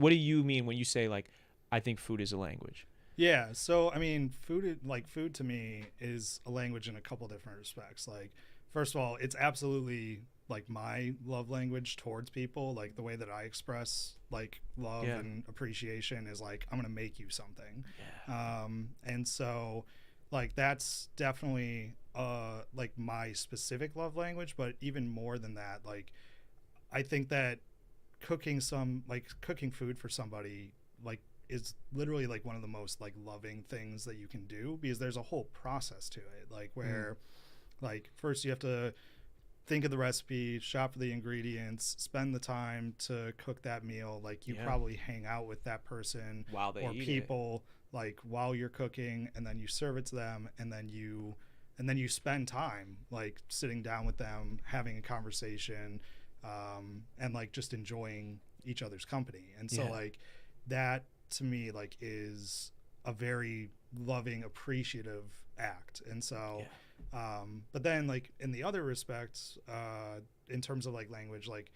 What do you mean when you say like, I think food is a language? Yeah, so I mean, food to me is a language in a couple different respects. Like, first of all, it's absolutely like my love language towards people. Like the way that I express like love Yeah. and appreciation is like I'm gonna make you something, Yeah. and so like that's definitely like my specific love language. But even more than that, like I think that cooking food for somebody like is literally like one of the most like loving things that you can do because there's a whole process to it like where like first you have to think of the recipe, shop for the ingredients, spend the time to cook that meal. Like you Yeah. probably hang out with that person While they or eat it. people like while you're cooking, and then you serve it to them, and then you spend time like sitting down with them, having a conversation, and like just enjoying each other's company. And so Yeah. like that to me like is a very loving, appreciative act. And so Yeah. but then like in the other respects, in terms of like language, like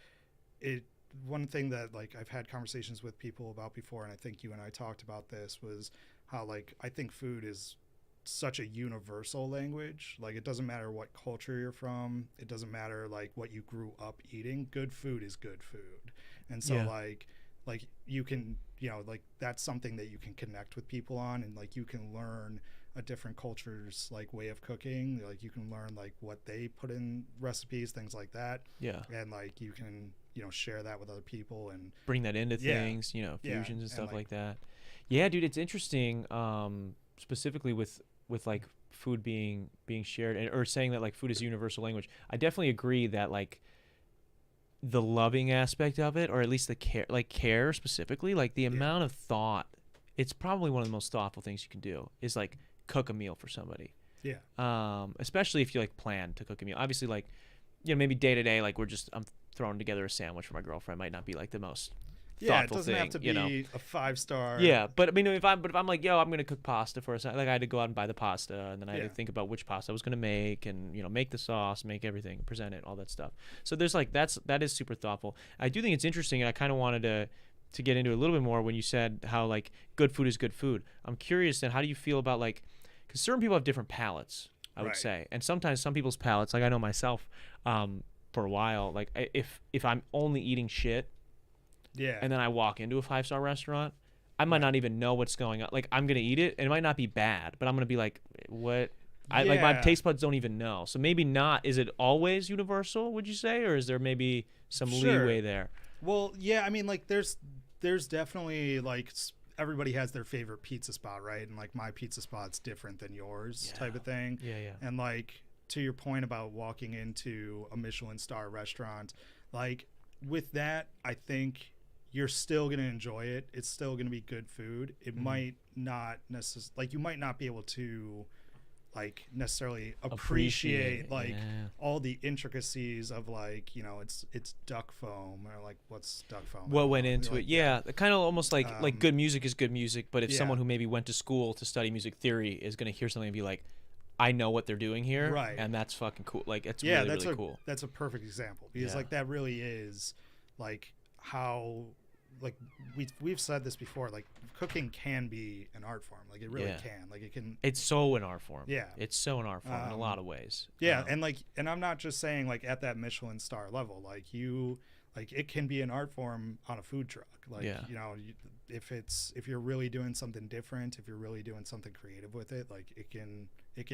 it one thing that like I've had conversations with people about before, and I think you and I talked about this, was how like I think food is such a universal language. Like it doesn't matter what culture you're from, it doesn't matter like what you grew up eating, good food is good food. And so Yeah. like you can, you know, like that's something that you can connect with people on, and like you can learn a different culture's like way of cooking. Like you can learn like what they put in recipes, things like that. Yeah. And like you can, you know, share that with other people. And Bring that into yeah, things, yeah, fusions and and stuff like like that. Yeah, dude, it's interesting. Specifically with like food being shared, or saying that like food is a universal language. I definitely agree that like the loving aspect of it, or at least the care specifically, like the yeah, amount of thought. It's probably one of the most thoughtful things you can do is like cook a meal for somebody. yeah, Especially if you like plan to cook a meal. Obviously, like maybe day to day, like I'm throwing together a sandwich for my girlfriend might not be like the most yeah. It thoughtful doesn't have thing, to be a 5-star. Yeah, but I mean, if I'm like, yo, I'm gonna cook pasta for a second, like I had to go out and buy the pasta, and then I had Yeah, to think about which pasta I was gonna make, and make the sauce, make everything, present it, all that stuff. So there's like that is super thoughtful. I do think it's interesting, and I kind of wanted to get into it a little bit more when you said how like good food is good food. I'm curious then, how do you feel about like, because certain people have different palates, I would right. say, and sometimes some people's palates, like I know myself, for a while, like if I'm only eating shit Yeah, and then I walk into a 5-star restaurant, I might right. not even know what's going on. Like I'm gonna eat it, and it might not be bad, but I'm gonna be like, what? I like my Yeah, taste buds don't even know. So maybe not. Is it always universal? Would you say, or is there maybe some sure. leeway there? Well, yeah. I mean, like there's definitely like everybody has their favorite pizza spot, right? And like my pizza spot's different than yours, Yeah, type of thing. yeah, yeah, And like to your point about walking into a Michelin star restaurant, like with that, I think you're still going to enjoy it. It's still going to be good food. It mm-hmm. might not necessarily, like you might not be able to like necessarily Appreciate appreciate it. like Yeah. all the intricacies of like, you know, it's duck foam, or like what's duck foam, I What don't went know, into it? like yeah. Yeah, kind of almost like good music is good music, but if Yeah, someone who maybe went to school to study music theory is gonna hear something and be like, I know what they're doing here, right. and that's fucking cool. Like it's Yeah, really really cool. that's a perfect example, because Yeah. like that really is like how like we've said this before, like cooking can be an art form. Like it really Yeah. can. Like it can. It's so in our form. Yeah. It's so in our form in a lot of ways. Yeah, and like, and I'm not just saying like at that Michelin star level. Like you, like it can be an art form on a food truck. Like Yeah. you know, if you're really doing something different, if you're really doing something creative with it, like it can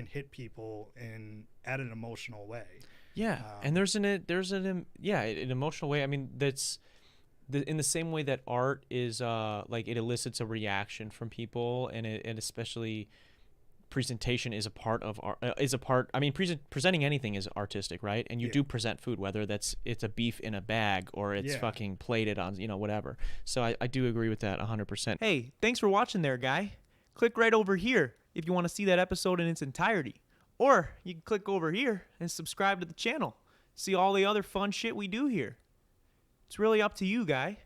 hit people in at an emotional way. Yeah, and an emotional way. I mean, that's in the same way that art is like it elicits a reaction from people, and especially presentation is a part of art. I mean, presenting anything is artistic, right? And you Yeah. do present food, whether it's a beef in a bag or it's Yeah. fucking plated on whatever. So I do agree with that 100%. Hey, thanks for watching there, guy. Click right over here if you want to see that episode in its entirety. Or you can click over here and subscribe to the channel. See all the other fun shit we do here. It's really up to you, guy.